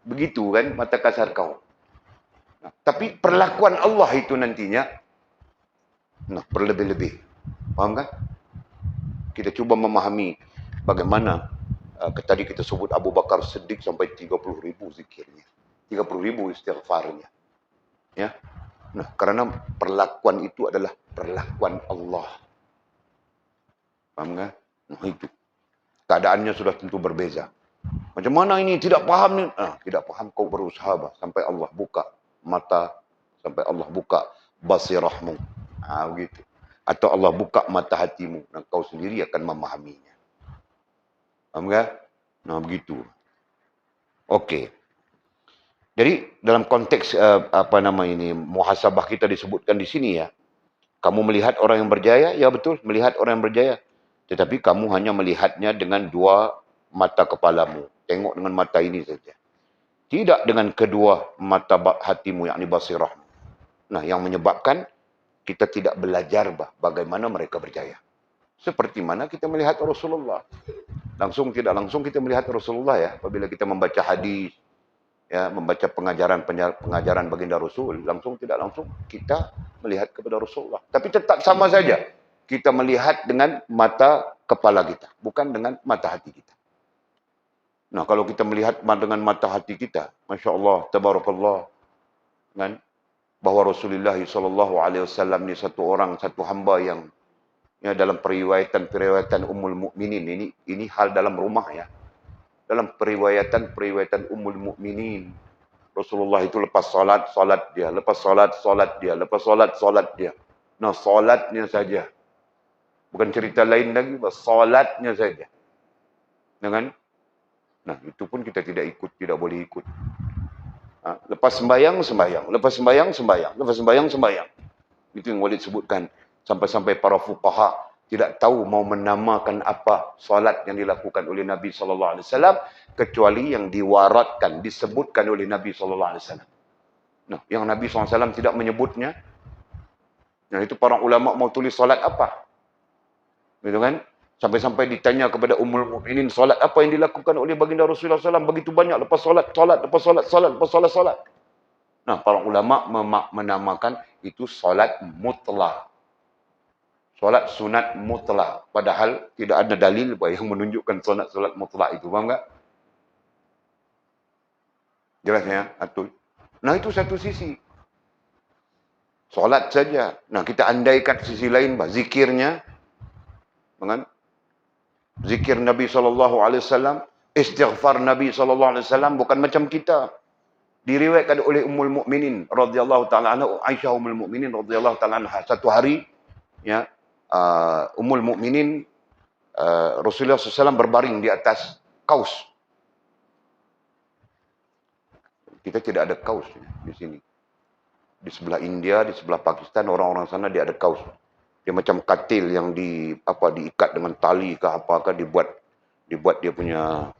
begitu kan, mata kasar kau. Nah, tapi perlakuan Allah itu nantinya, berlebih-lebih. Faham kan? Kita cuba memahami bagaimana tadi kita sebut Abu Bakar Siddiq sampai 30.000 zikirnya. 30.000 istighfarnya. Ya. Nah, karena perlakuan itu adalah perlakuan Allah. Faham kan? Nah, itu. Keadaannya sudah tentu berbeza. Macam mana ini? Tidak paham ni. Tidak paham, kau berusaha sampai Allah buka mata, sampai Allah buka basirahmu. Begitu. Atau Allah buka mata hatimu. Dan kau sendiri akan memahaminya. Faham tak? Nah, begitu. Okey. Jadi, dalam konteks muhasabah kita disebutkan di sini ya. Kamu melihat orang yang berjaya? Ya betul, melihat orang yang berjaya. Tetapi kamu hanya melihatnya dengan dua mata kepalamu. Tengok dengan mata ini saja. Tidak dengan kedua mata hatimu, yakni basirahmu. Nah, yang menyebabkan kita tidak belajar bagaimana mereka berjaya. Seperti mana kita melihat Rasulullah. Langsung tidak langsung kita melihat Rasulullah ya. Apabila kita membaca hadis, ya, membaca pengajaran baginda Rasul, langsung tidak langsung kita melihat kepada Rasulullah. Tapi tetap sama saja. Kita melihat dengan mata kepala kita. Bukan dengan mata hati kita. Nah, kalau kita melihat dengan mata hati kita, Masya Allah, Tabarakallah, kan? Bahawa Rasulullah SAW ini satu hamba yang ya, dalam periwayatan Ummul Mukminin, ini hal dalam rumah ya. Dalam periwayatan Ummul Mukminin, Rasulullah itu lepas salat dia, lepas salat dia, lepas salat dia. Nah, salatnya saja. Bukan cerita lain lagi, salatnya saja. Dengan nah, itu pun kita tidak boleh ikut. Lepas sembahyang. Lepas sembahyang. Itu yang Walid sebutkan. Sampai-sampai para fuqaha tidak tahu mau menamakan apa solat yang dilakukan oleh Nabi SAW, kecuali yang diwaratkan, disebutkan oleh Nabi SAW. Nah, yang Nabi SAW tidak menyebutnya, nah itu para ulama mau tulis solat apa? Gitu kan? Sampai-sampai ditanya kepada Ummul Mukminin, solat apa yang dilakukan oleh baginda Rasulullah SAW begitu banyak lepas solat, lepas solat. Nah, para ulama menamakan itu solat mutlak. Solat sunat mutlak. Padahal tidak ada dalil yang menunjukkan solat mutlak itu. Faham tak? Jelas ya, Atul? Nah, itu satu sisi. Solat saja. Nah, kita andaikan sisi lain, zikirnya. Kan? Zikir Nabi SAW, istighfar Nabi SAW bukan macam kita. Diriwayatkan oleh Ummul Mukminin radhiyallahu taala anha, Aisyah Ummul Mukminin radhiyallahu taala anha, satu hari ya, Ummul Mukminin Rasulullah SAW berbaring di atas kaus. Kita tidak ada kaus di sini. Di sebelah India, di sebelah Pakistan, orang-orang sana dia ada kaus. Dia macam katil yang diikat dengan tali ke apakah, dibuat dia punya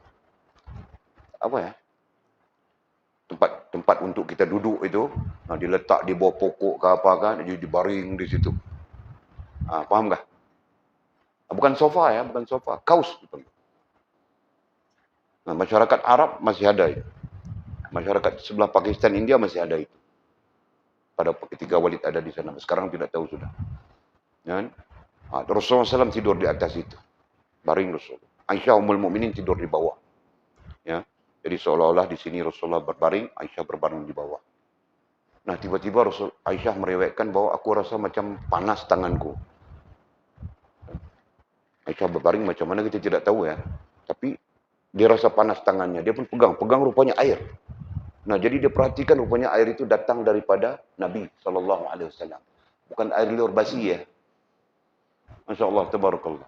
tempat untuk kita duduk itu. Nah, diletak di bawah pokok ke apakah, jadi dibaring di situ. Faham kah? Bukan sofa ya, bukan sofa, kaus. Nah, masyarakat Arab masih ada itu. Masyarakat sebelah Pakistan, India masih ada itu. Pada ketika Walid ada di sana. Sekarang tidak tahu sudah. Ya, Rasulullah SAW tidur di atas itu. Baring Rasulullah. Aisyah Ummul Mukminin tidur di bawah. Ya. Jadi seolah-olah di sini Rasulullah berbaring, Aisyah berbaring di bawah. Nah, tiba-tiba Aisyah meriwayatkan bahwa aku rasa macam panas tanganku. Aisyah berbaring macam mana kita tidak tahu ya. Tapi dia rasa panas tangannya. Dia pun pegang rupanya air. Nah, jadi dia perhatikan rupanya air itu datang daripada Nabi SAW. Bukan air liur basi ya. Masya Allah, tabarakallah.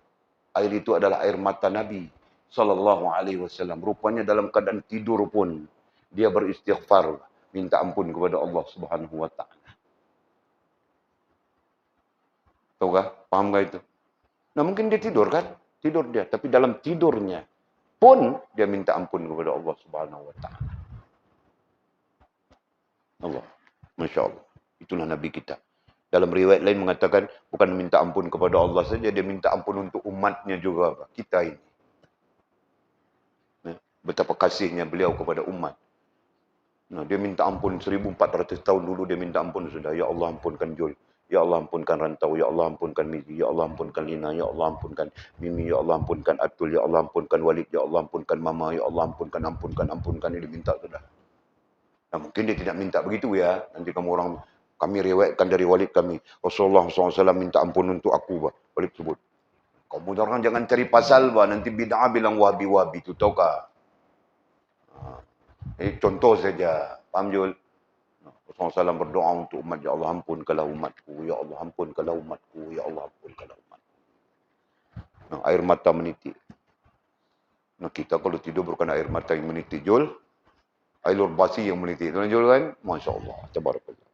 Air itu adalah air mata Nabi SAW. Rupanya dalam keadaan tidur pun dia beristighfar, minta ampun kepada Allah Subhanahu Wa Taala. Tahu kah? Paham kah itu? Nah, mungkin dia tidur kan? Tidur dia, tapi dalam tidurnya pun dia minta ampun kepada Allah Subhanahu Wa Taala. Allah, Masya Allah. Itulah Nabi kita. Dalam riwayat lain mengatakan, bukan minta ampun kepada Allah saja, dia minta ampun untuk umatnya juga. Kita ini. Betapa kasihnya beliau kepada umat. Nah, dia minta ampun 1400 tahun dulu, dia minta ampun sudah. Ya Allah, ampunkan Jul. Ya Allah, ampunkan Rantau. Ya Allah, ampunkan Mizi. Ya Allah, ampunkan Lina. Ya Allah, ampunkan Mimi. Ya Allah, ampunkan Atul. Ya Allah, ampunkan Walid. Ya Allah, ampunkan Mama. Ya Allah, ampunkan. Ini diminta sudah. Nah, mungkin dia tidak minta begitu ya. Nanti kami riwayatkan dari Walid kami. Rasulullah SAW minta ampun untuk aku. Walid sebut. Kamu jangan cari pasal. Nanti bid'ah bilang wahabi-wahabi. Itu tahu kah? Ini contoh saja. Paham Jul? Rasulullah SAW berdoa untuk umat. Ya Allah, ampunkanlah umatku. Ya Allah, ampunkanlah umatku. Ya Allah, ampunkanlah umatku. Nah, air mata menitik. Nah, kita kalau tidur bukan air mata yang menitik, Jul. Air liur basi yang menitik. Tuan Jul kan? Masya Allah. Tabarakallah.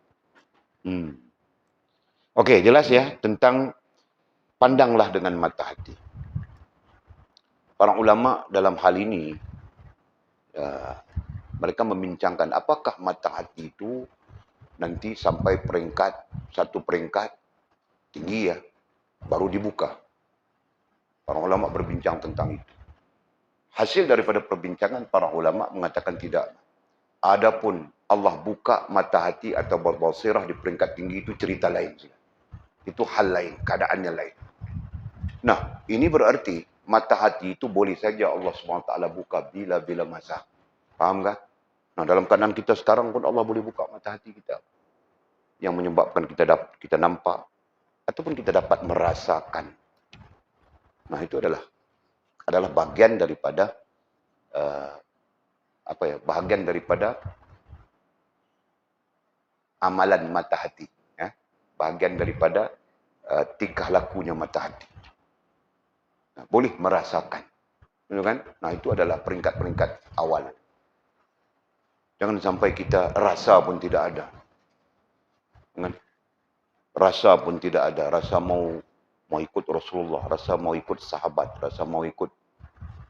Okey, jelas ya tentang pandanglah dengan mata hati. Para ulama dalam hal ini mereka membincangkan apakah mata hati itu nanti sampai satu peringkat tinggi ya baru dibuka. Para ulama berbincang tentang itu. Hasil daripada perbincangan para ulama mengatakan tidak. Adapun Allah buka mata hati atau berbasirah di peringkat tinggi itu cerita lain. Itu hal lain, keadaannya lain. Nah, ini berarti mata hati itu boleh saja Allah SWT buka bila-bila masa. Faham tak? Nah, dalam keadaan kita sekarang pun Allah boleh buka mata hati kita. Yang menyebabkan kita nampak ataupun kita dapat merasakan. Nah, itu adalah bagian daripada bahagian daripada amalan mata hati, ya. Bahagian daripada tingkah lakunya mata hati. Nah, boleh merasakan, kan? Nah, itu adalah peringkat-peringkat awal. Jangan sampai kita rasa pun tidak ada, kan? Rasa pun tidak ada, rasa mau ikut Rasulullah, rasa mau ikut sahabat, rasa mau ikut,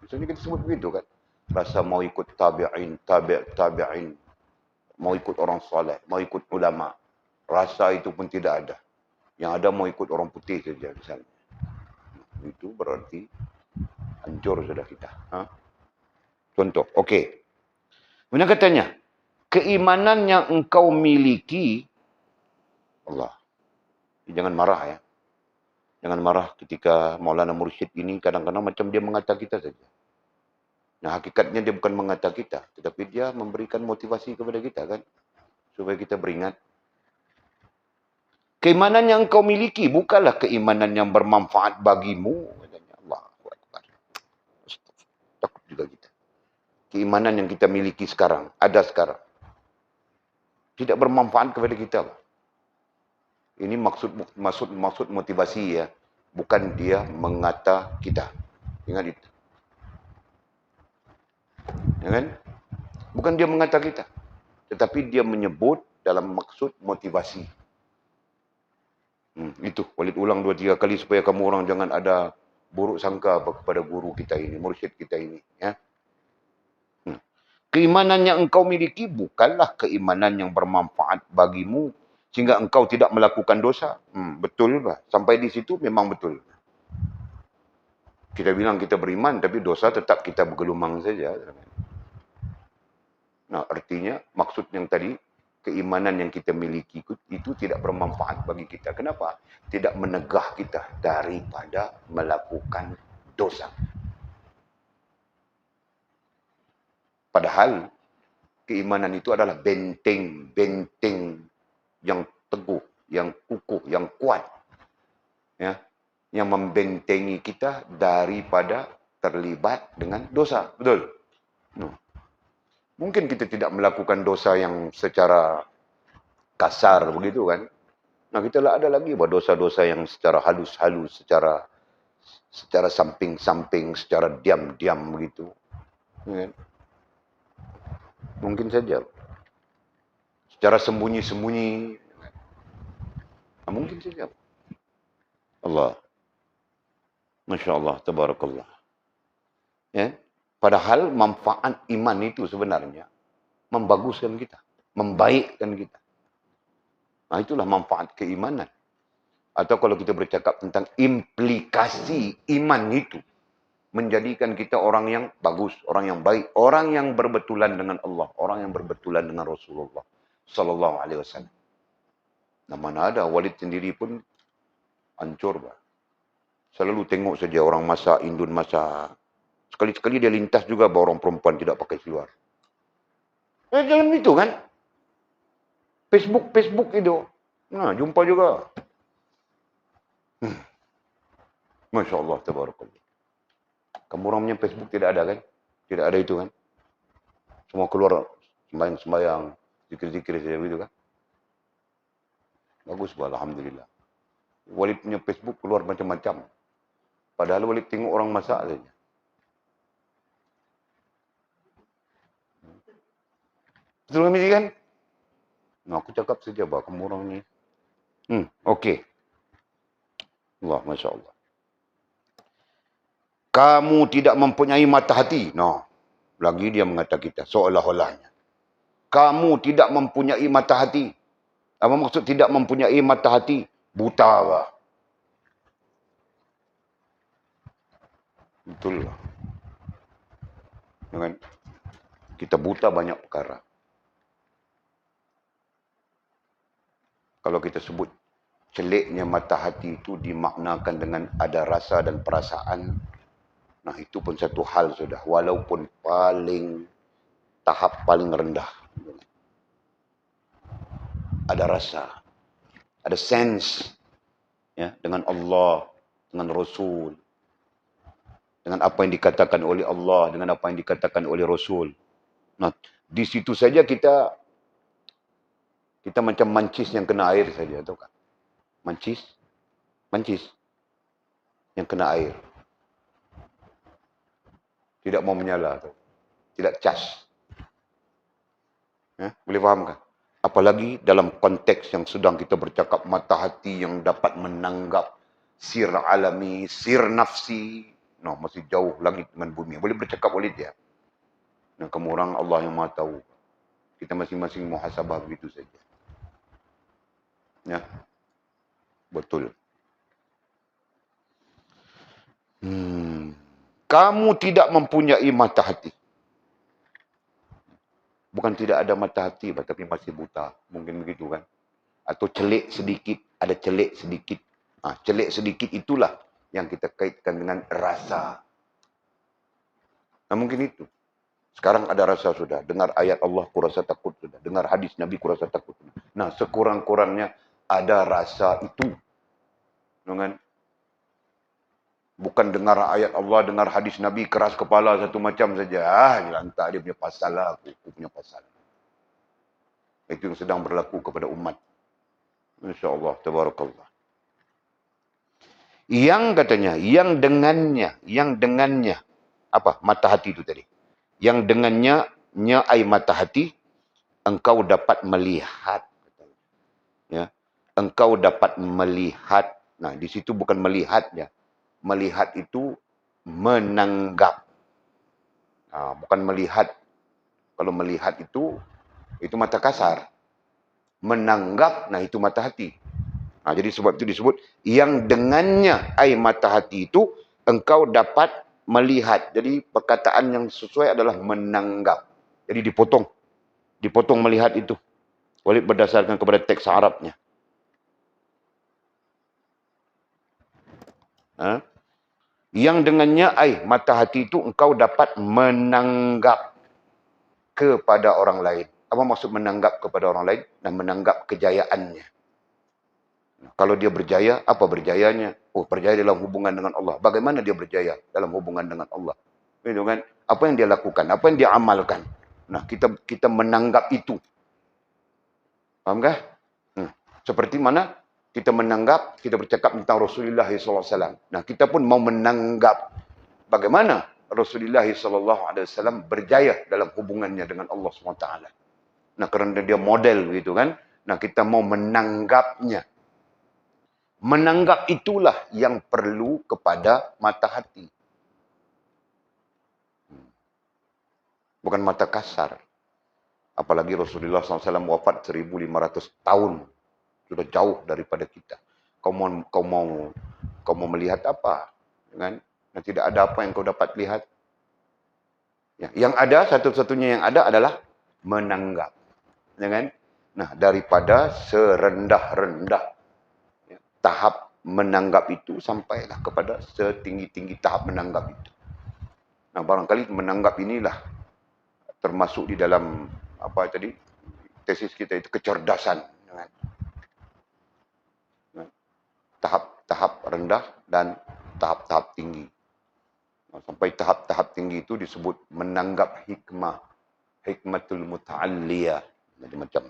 misalnya kita sebut begitu kan, rasa mau ikut tabi'in, mau ikut orang soleh, mau ikut ulama. Rasa itu pun tidak ada. Yang ada mau ikut orang putih saja misalnya. itu berarti hancur sudah kita. Contoh, okey. Kemudian katanya, keimanan yang engkau miliki, Allah, jangan marah ya. Jangan marah ketika Maulana Mursyid ini kadang-kadang macam dia mengata kita saja. Nah, hakikatnya dia bukan mengata kita, tetapi dia memberikan motivasi kepada kita kan, supaya kita beringat. Keimanan yang engkau miliki bukanlah keimanan yang bermanfaat bagimu. Allah Akbar. Takut juga kita. Keimanan yang kita miliki sekarang, ada sekarang, tidak bermanfaat kepada kita. Ini maksud motivasi ya, bukan dia mengata kita. Ingat itu. Ya kan? Bukan dia mengata kita, tetapi dia menyebut dalam maksud motivasi. Itu, Walid ulang 2-3 kali supaya kamu orang jangan ada buruk sangka kepada guru kita ini, mursyid kita ini. Ya. Keimanan yang engkau miliki bukanlah keimanan yang bermanfaat bagimu sehingga engkau tidak melakukan dosa. Betul bah. Sampai di situ memang betul. Kita bilang kita beriman, tapi dosa tetap kita bergelumang saja. Nah, artinya maksud yang tadi, keimanan yang kita miliki itu tidak bermanfaat bagi kita. Kenapa? Tidak menegah kita daripada melakukan dosa. Padahal keimanan itu adalah benteng yang teguh, yang kukuh, yang kuat. Ya, yang membentengi kita daripada terlibat dengan dosa. Betul? Mungkin kita tidak melakukan dosa yang secara kasar begitu kan. Nah, kita ada lagi dosa-dosa yang secara halus-halus, secara samping-samping, secara diam-diam begitu. Ya. Mungkin saja. Secara sembunyi-sembunyi. Nah, mungkin saja. Allah. Masya Allah, tabarakallah. Ya. Padahal manfaat iman itu sebenarnya membaguskan kita, membaikkan kita. Nah, itulah manfaat keimanan. Atau kalau kita bercakap tentang implikasi iman itu, menjadikan kita orang yang bagus, orang yang baik, orang yang berbetulan dengan Allah, orang yang berbetulan dengan Rasulullah sallallahu alaihi wasallam. Nah, mana ada Walid sendiri pun hancur, bah. Selalu tengok saja orang masak, Indun masak. Sekali-sekali dia lintas juga bahawa orang perempuan tidak pakai seluar. Dalam itu kan. Facebook itu. Nah, jumpa juga. Masya Allah, tabarakallah. Kamu orang punya Facebook tidak ada kan? Tidak ada itu kan? Semua keluar sembahyang-sembahyang, zikir-zikir saja begitu kan? Bagus, alhamdulillah. Walid punya Facebook keluar macam-macam. Padahal Walid tengok orang masak saja. Betul kami kan? Nah, aku cakap saja bah, kamu orang ni. Okey. Allah, Masya Allah. Kamu tidak mempunyai mata hati. No. Lagi dia mengata kita. Seolah-olahnya. Kamu tidak mempunyai mata hati. Apa maksud tidak mempunyai mata hati? Buta bah. Betul lah. Kan? Kita buta banyak perkara. Kalau kita sebut celiknya mata hati itu dimaknakan dengan ada rasa dan perasaan. Nah, itu pun satu hal sudah. Walaupun tahap paling rendah. Ada rasa. Ada sense. Ya, dengan Allah. Dengan Rasul. Dengan apa yang dikatakan oleh Allah. Dengan apa yang dikatakan oleh Rasul. Nah, di situ saja kita macam mancis yang kena air saja. Tahu kan? Mancis yang kena air. Tidak mau menyala. Tidak cas. Ya, boleh faham kan? Apalagi dalam konteks yang sedang kita bercakap mata hati yang dapat menanggap sir alami, sir nafsi. No, masih jauh langit dengan bumi. Boleh bercakap oleh dia. Nah, kamu orang Allah yang maha tahu. Kita masing-masing muhasabah begitu saja. Ya. Betul. Kamu tidak mempunyai mata hati. Bukan tidak ada mata hati, tapi masih buta. Mungkin begitu kan. Atau celik sedikit, ada celik sedikit. Celik sedikit itulah yang kita kaitkan dengan rasa. Nah mungkin itu. Sekarang ada rasa sudah. Dengar ayat Allah, kurasa takut sudah. Dengar hadis Nabi, kurasa takut sudah. Nah sekurang-kurangnya ada rasa itu. Dengan bukan dengar ayat Allah, dengar hadis Nabi, keras kepala satu macam saja. Lantak dia punya pasal lah, aku punya pasal. Itu yang sedang berlaku kepada umat. InsyaAllah, tabarakallah. Yang katanya, yang dengannya, apa? Mata hati itu tadi. Yang dengannya, ai mata hati, engkau dapat melihat. Ya, engkau dapat melihat. Nah, di situ bukan melihat ya. Melihat itu menanggap. Bukan melihat. Kalau melihat itu mata kasar. Menanggap, nah itu mata hati. Jadi sebab itu disebut, yang dengannya ai mata hati itu, engkau dapat melihat. Jadi perkataan yang sesuai adalah menanggap. Jadi dipotong. Dipotong melihat itu. Walid berdasarkan kepada teks Arabnya. Yang dengannya ai mata hati itu, engkau dapat menanggap kepada orang lain. Apa maksud menanggap kepada orang lain? Dan menanggap kejayaannya. Kalau dia berjaya, apa berjayanya? Berjaya dalam hubungan dengan Allah. Bagaimana dia berjaya dalam hubungan dengan Allah? Itu kan? Apa yang dia lakukan? Apa yang dia amalkan? Nah, kita menanggap itu. Paham kah? Seperti mana kita menanggap, kita bercakap tentang Rasulullah SAW. Nah, kita pun mau menanggap bagaimana Rasulullah SAW berjaya dalam hubungannya dengan Allah SWT. Nah, kerana dia model gitu kan. Nah, kita mau menanggapnya. Menanggap itulah yang perlu kepada mata hati. Bukan mata kasar. Apalagi Rasulullah SAW wafat 1500 tahun. Sudah jauh daripada kita. Kau mau melihat apa? Kan? Nah, tidak ada apa yang kau dapat lihat. Ya, yang ada, satu-satunya yang ada adalah menanggap. Ya kan? Nah, daripada serendah-rendah tahap menanggap itu, sampailah kepada setinggi-tinggi tahap menanggap itu. Nah, barangkali menanggap inilah termasuk di dalam apa tadi tesis kita itu, kecerdasan. Tahap-tahap rendah dan tahap-tahap tinggi. Nah, sampai tahap-tahap tinggi itu disebut menanggap hikmah. Hikmatul muta'alliyah. Macam-macam.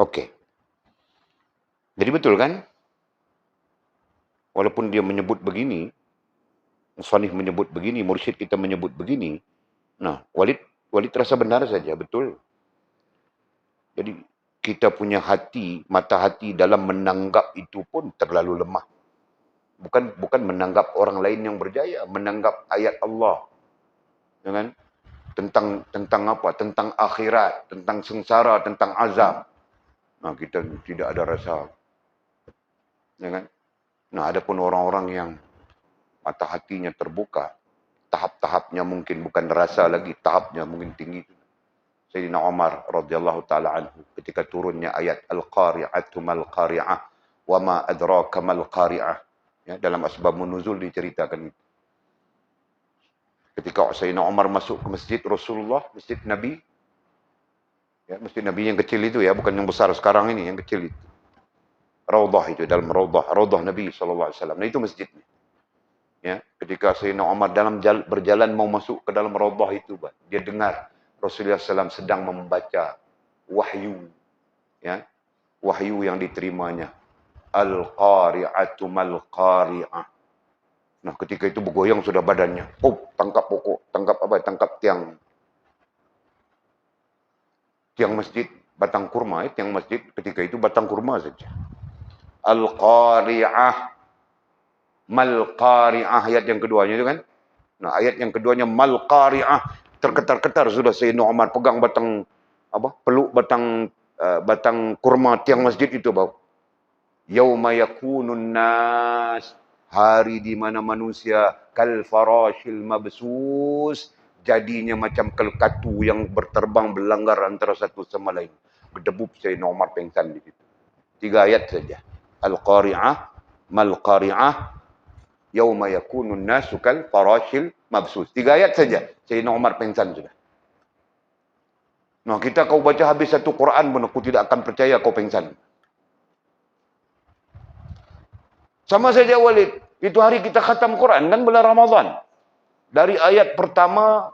Okey. Jadi betul kan? Walaupun dia menyebut begini, musannif menyebut begini, mursyid kita menyebut begini. Nah, Walid rasa benar saja, betul. Jadi kita punya hati, mata hati dalam menanggap itu pun terlalu lemah. Bukan menanggap orang lain yang berjaya, menanggap ayat Allah. Ya kan? Tentang apa? Tentang akhirat, tentang sengsara, tentang azab. Nah, kita tidak ada rasa. Ya kan? Nah, ada pun orang-orang yang mata hatinya terbuka, tahap-tahapnya mungkin bukan rasa lagi, tahapnya mungkin tinggi. Sayyidina Umar radhiyallahu taala anhu ketika turunnya ayat Al-Qari'atu mal-Qari'ah wa ma adraka mal-Qari'ah, ya, dalam asbab nuzul diceritakan itu. Ketika Sayyidina Umar masuk ke masjid Rasulullah, masjid Nabi, ya, masjid Nabi yang kecil itu ya, bukan yang besar sekarang ini, yang kecil itu. Raudhah itu, dalam Raudhah Nabi sallallahu alaihi wasallam. Nah, itu masjidnya. Ya, ketika Sayyidina Umar berjalan mau masuk ke dalam Raudhah itu, dia dengar Rasulullah SAW sedang membaca wahyu, ya, wahyu yang diterimanya. Al-Qari'atu mal-Qari'ah. Nah, ketika itu bergoyang sudah badannya. Tangkap pokok, tangkap apa? Tangkap tiang masjid, batang kurma. Tiang masjid ketika itu batang kurma saja. Al-Qari'ah mal-Qari'ah, ayat yang keduanya itu kan. Nah, ayat yang keduanya mal-Qari'ah. Terketar-ketar sudah Sayyidina Umar pegang batang peluk batang kurma tiang masjid itu, bau. Yauma yakunun nas, hari di mana manusia kal farashil mabsus, jadinya macam kelkatu yang berterbang berlanggar antara satu sama lain. Berdebub Sayyidina Umar pengsan di situ. 3 ayat saja. Al-Qari'ah, Mal-Qari'ah, Yauma yakunun nasu kal farashil mabsus. 3 ayat saja. Sayyidina Umar pengsan sudah. Nah, kita kau baca habis satu Quran pun aku tidak akan percaya kau pengsan. Sama saja Walid. Itu hari kita khatam Quran kan bulan Ramadan. Dari ayat pertama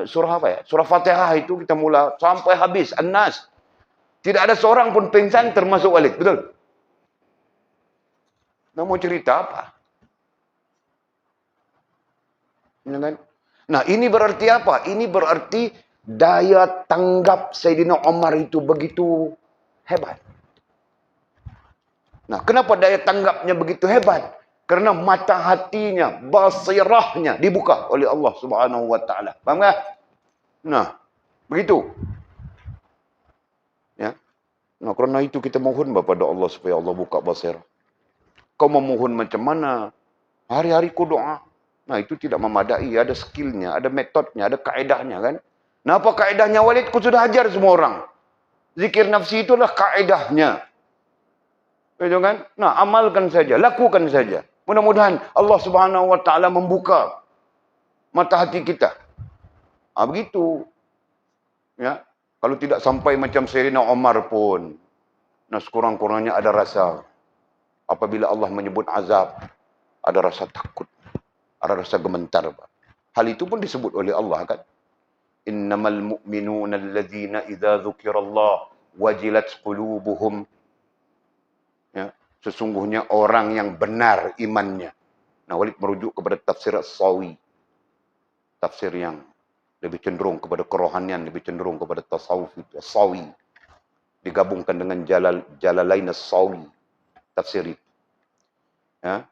surah apa ya? Surah Fatihah itu kita mula sampai habis An-Nas. Tidak ada seorang pun pengsan termasuk Walid, betul? Nah, mau cerita apa? Ya kan? Nah, ini berarti apa? Ini berarti daya tanggap Sayyidina Umar itu begitu hebat. Nah, kenapa daya tanggapnya begitu hebat? Karena mata hatinya, basirahnya dibuka oleh Allah Subhanahu wa taala. Faham tak? Nah, begitu. Ya. Nah, kerana itu kita mohon kepada Allah supaya Allah buka basirah. Kau memohon macam mana? Hari-hari kau doa. Nah, itu tidak memadai. Ada skillnya, ada metodnya, ada kaedahnya kan. Nah, apa kaedahnya Walid? Kau sudah ajar semua orang. Zikir nafsi itulah kaedahnya. Betul kan? Nah, amalkan saja, lakukan saja. Mudah-mudahan Allah Subhanahu wa taala membuka mata hati kita. Begitu. Ya. Kalau tidak sampai macam Sayyidina Umar pun, nah sekurang-kurangnya ada rasa. Apabila Allah menyebut azab, ada rasa takut, ada rasa gemetar. Hal itu pun disebut oleh Allah kan. Innamal mu'minuna alladzina idza dzukirallah wajilat qulubuhum. Ya, sesungguhnya orang yang benar imannya. Nah, Walid merujuk kepada tafsir As-Sawi. Tafsir yang lebih cenderung kepada kerohanian, lebih cenderung kepada tasawuf itu. As-Sawi. Digabungkan dengan Jalalain As-Sawi. Tafsir itu. Ya.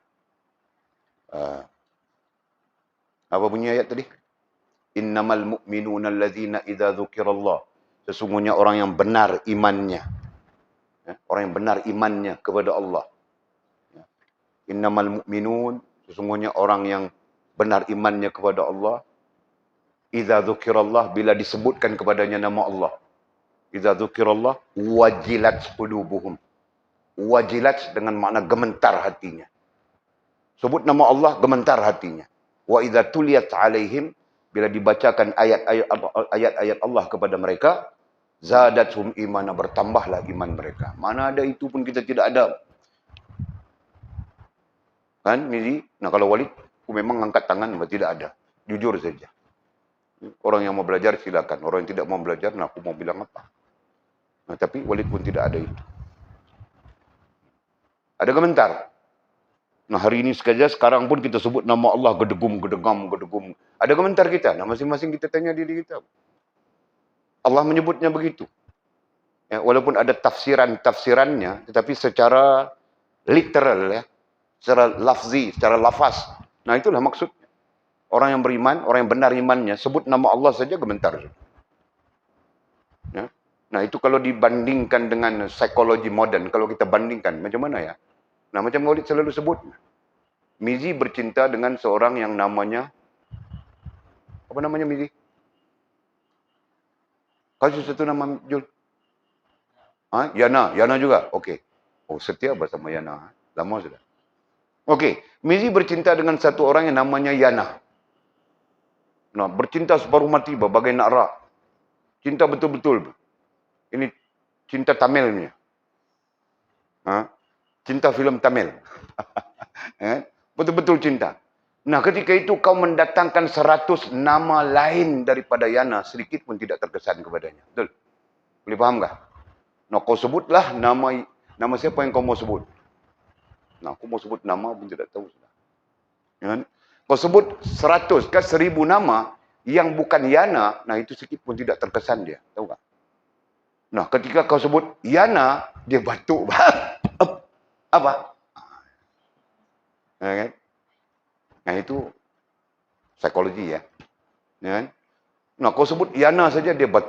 Apa bunyi ayat tadi? Innamal mu'minuna alladzina idza dzukirallah. Sesungguhnya orang yang benar imannya. Ya, orang yang benar imannya kepada Allah. Ya. Innamal mu'minun, sesungguhnya orang yang benar imannya kepada Allah. Idza dzukirallah, bila disebutkan kepadanya nama Allah. Idza dzukirallah wajilat qulubuhum. Wajilat dengan makna gemetar hatinya. Sebut nama Allah, gemetar hatinya. Wa idza tuliyat alaihim, bila dibacakan ayat-ayat Allah kepada mereka, zadathum imana, bertambahlah iman mereka. Mana ada itu pun kita tidak ada. Kan, Mizi? Nah, kalau Walid, aku memang angkat tangan, tidak ada. Jujur saja. Orang yang mau belajar, silakan. Orang yang tidak mau belajar, nah aku mau bilang apa? Nah, tapi Walid pun tidak ada itu. Ada gementar. Nah, hari ini saja, sekarang pun kita sebut nama Allah, gedegum, gedegam, gedegum. Ada gementar kita. Nah, masing-masing kita tanya diri kita. Allah menyebutnya begitu. Ya, walaupun ada tafsirannya, tetapi secara literal, ya, secara lafzi, secara lafaz. Nah, itulah maksudnya. Orang yang beriman, orang yang benar imannya, sebut nama Allah saja gementar. Ya. Nah, itu kalau dibandingkan dengan psikologi modern, kalau kita bandingkan, macam mana ya? Nah, macam Maulid selalu sebut, Mizi bercinta dengan seorang yang namanya, apa namanya Mizi? Kasih satu nama, Jul. Yana, Yana juga. Okey. Oh, setia bersama Yana. Lama sudah. Okey, Mizi bercinta dengan satu orang yang namanya Yana. Nah, bercinta separuh mati, bagai nak rak. Cinta betul-betul. Ini cinta Tamilnya. Cinta filem Tamil. Betul-betul cinta. Nah, ketika itu kau mendatangkan 100 nama lain daripada Yana, sedikit pun tidak terkesan kepadanya. Betul? Boleh faham tak? Nah, kau sebutlah nama siapa yang kau mau sebut. Nah, aku mau sebut nama pun tidak tahu. Ya, kau sebut 100 ke 1000 nama yang bukan Yana, nah itu sedikit pun tidak terkesan dia. Tahu tak? Nah, ketika kau sebut Yana, dia batuk. Apa? Ya, kan? Nah, itu psikologi ya. Ya, kan? Nah, kau sebut Yana saja dia batuk.